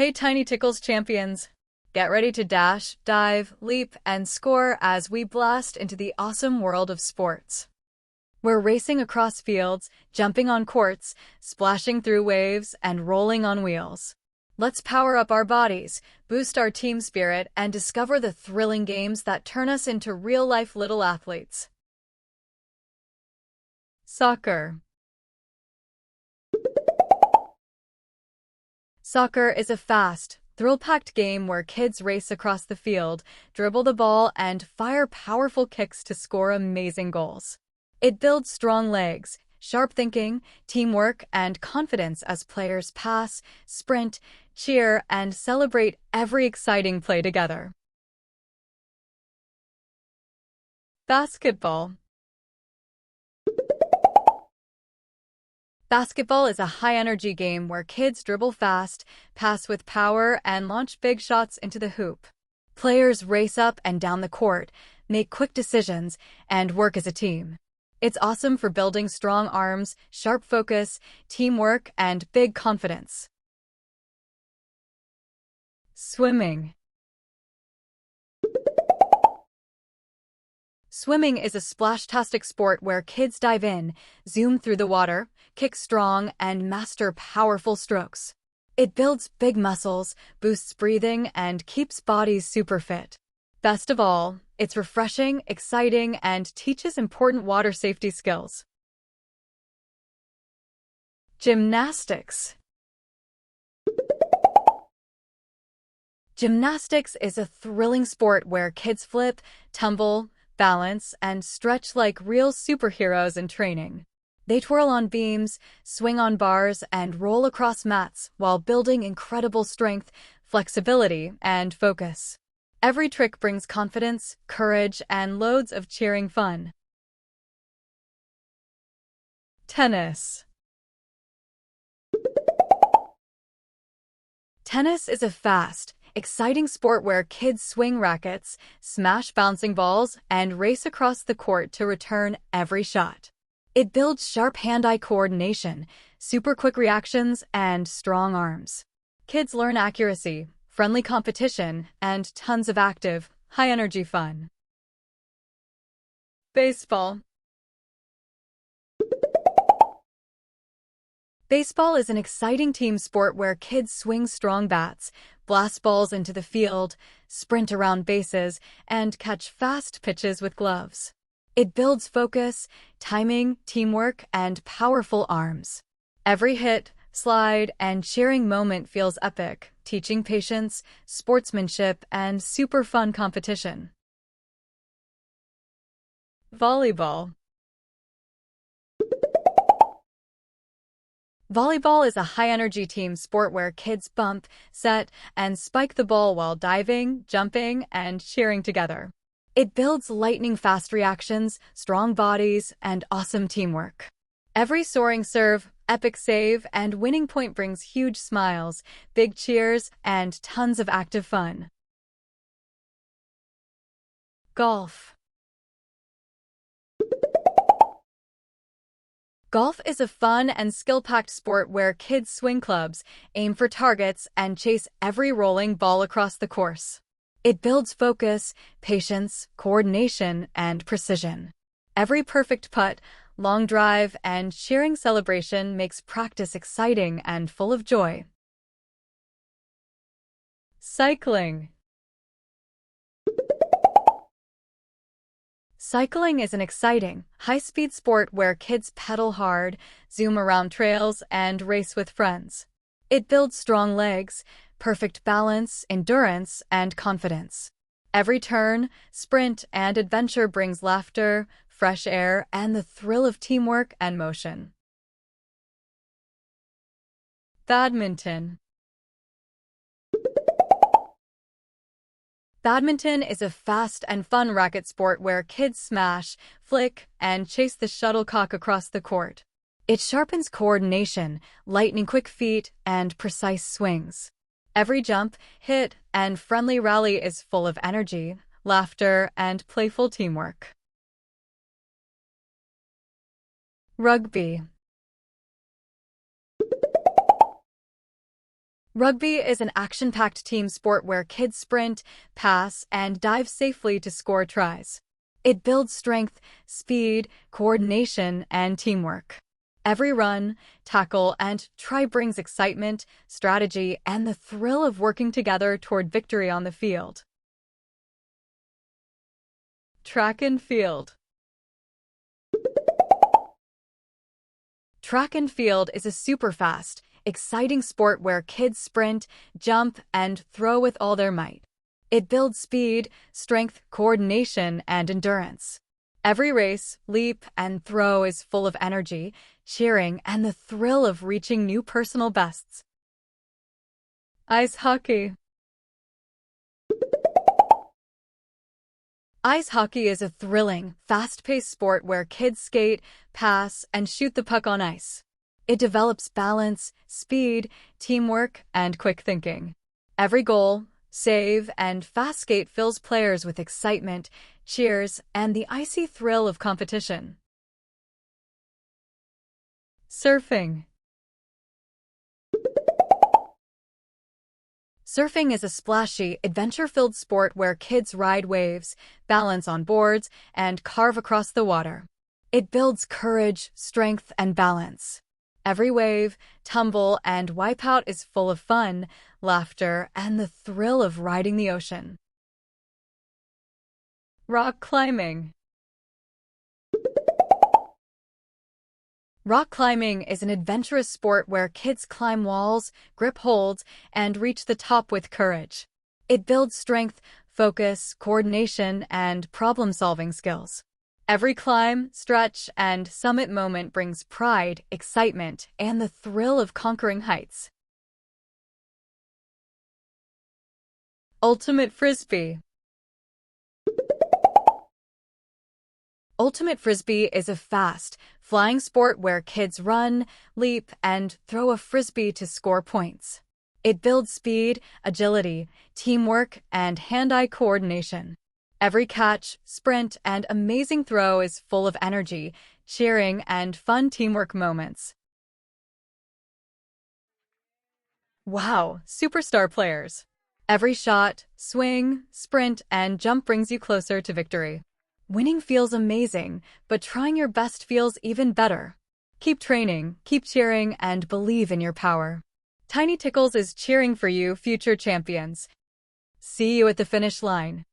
Hey TinyTickles champions! Get ready to dash, dive, leap, and score as we blast into the awesome world of sports. We're racing across fields, jumping on courts, splashing through waves, and rolling on wheels. Let's power up our bodies, boost our team spirit, and discover the thrilling games that turn us into real-life little athletes. Soccer. Soccer is a fast, thrill-packed game where kids race across the field, dribble the ball, and fire powerful kicks to score amazing goals. It builds strong legs, sharp thinking, teamwork, and confidence as players pass, sprint, cheer, and celebrate every exciting play together. Basketball. Basketball is a high-energy game where kids dribble fast, pass with power, and launch big shots into the hoop. Players race up and down the court, make quick decisions, and work as a team. It's awesome for building strong arms, sharp focus, teamwork, and big confidence. Swimming. Swimming is a splashtastic sport where kids dive in, zoom through the water, kick strong, and master powerful strokes. It builds big muscles, boosts breathing, and keeps bodies super fit. Best of all, it's refreshing, exciting, and teaches important water safety skills. Gymnastics. Gymnastics is a thrilling sport where kids flip, tumble, balance, and stretch like real superheroes in training. They twirl on beams, swing on bars, and roll across mats while building incredible strength, flexibility, and focus. Every trick brings confidence, courage, and loads of cheering fun. Tennis. Tennis is a fast, exciting sport where kids swing rackets, smash bouncing balls, and race across the court to return every shot. It builds sharp hand-eye coordination, super quick reactions, and strong arms. Kids learn accuracy, friendly competition, and tons of active, high-energy fun. Baseball. Baseball is an exciting team sport where kids swing strong bats, blast balls into the field, sprint around bases, and catch fast pitches with gloves. It builds focus, timing, teamwork, and powerful arms. Every hit, slide, and cheering moment feels epic, teaching patience, sportsmanship, and super fun competition. Volleyball. Volleyball is a high-energy team sport where kids bump, set, and spike the ball while diving, jumping, and cheering together. It builds lightning-fast reactions, strong bodies, and awesome teamwork. Every soaring serve, epic save, and winning point brings huge smiles, big cheers, and tons of active fun. Golf. Golf is a fun and skill-packed sport where kids swing clubs, aim for targets, and chase every rolling ball across the course. It builds focus, patience, coordination, and precision. Every perfect putt, long drive, and cheering celebration makes practice exciting and full of joy. Cycling. Cycling is an exciting, high-speed sport where kids pedal hard, zoom around trails, and race with friends. It builds strong legs, perfect balance, endurance, and confidence. Every turn, sprint, and adventure brings laughter, fresh air, and the thrill of teamwork and motion. Badminton. Badminton is a fast and fun racket sport where kids smash, flick, and chase the shuttlecock across the court. It sharpens coordination, lightning-quick feet, and precise swings. Every jump, hit, and friendly rally is full of energy, laughter, and playful teamwork. Rugby. Rugby is an action-packed team sport where kids sprint, pass, and dive safely to score tries. It builds strength, speed, coordination, and teamwork. Every run, tackle, and try brings excitement, strategy, and the thrill of working together toward victory on the field. Track and field. Track and field is a super-fast, exciting sport where kids sprint, jump, and throw with all their might. It builds speed, strength, coordination, and endurance. Every race, leap, and throw is full of energy, cheering, and the thrill of reaching new personal bests. Ice hockey. Ice hockey is a thrilling, fast-paced sport where kids skate, pass, and shoot the puck on ice. It develops balance, speed, teamwork, and quick thinking. Every goal, save, and fast skate fills players with excitement, cheers, and the icy thrill of competition. Surfing. Surfing is a splashy, adventure-filled sport where kids ride waves, balance on boards, and carve across the water. It builds courage, strength, and balance. Every wave, tumble, and wipeout is full of fun, laughter, and the thrill of riding the ocean. Rock climbing. Rock climbing is an adventurous sport where kids climb walls, grip holds, and reach the top with courage. It builds strength, focus, coordination, and problem-solving skills. Every climb, stretch, and summit moment brings pride, excitement, and the thrill of conquering heights. Ultimate Frisbee. Ultimate Frisbee is a fast, flying sport where kids run, leap, and throw a frisbee to score points. It builds speed, agility, teamwork, and hand-eye coordination. Every catch, sprint, and amazing throw is full of energy, cheering, and fun teamwork moments. Wow, superstar players! Every shot, swing, sprint, and jump brings you closer to victory. Winning feels amazing, but trying your best feels even better. Keep training, keep cheering, and believe in your power. TinyTickles is cheering for you, future champions. See you at the finish line.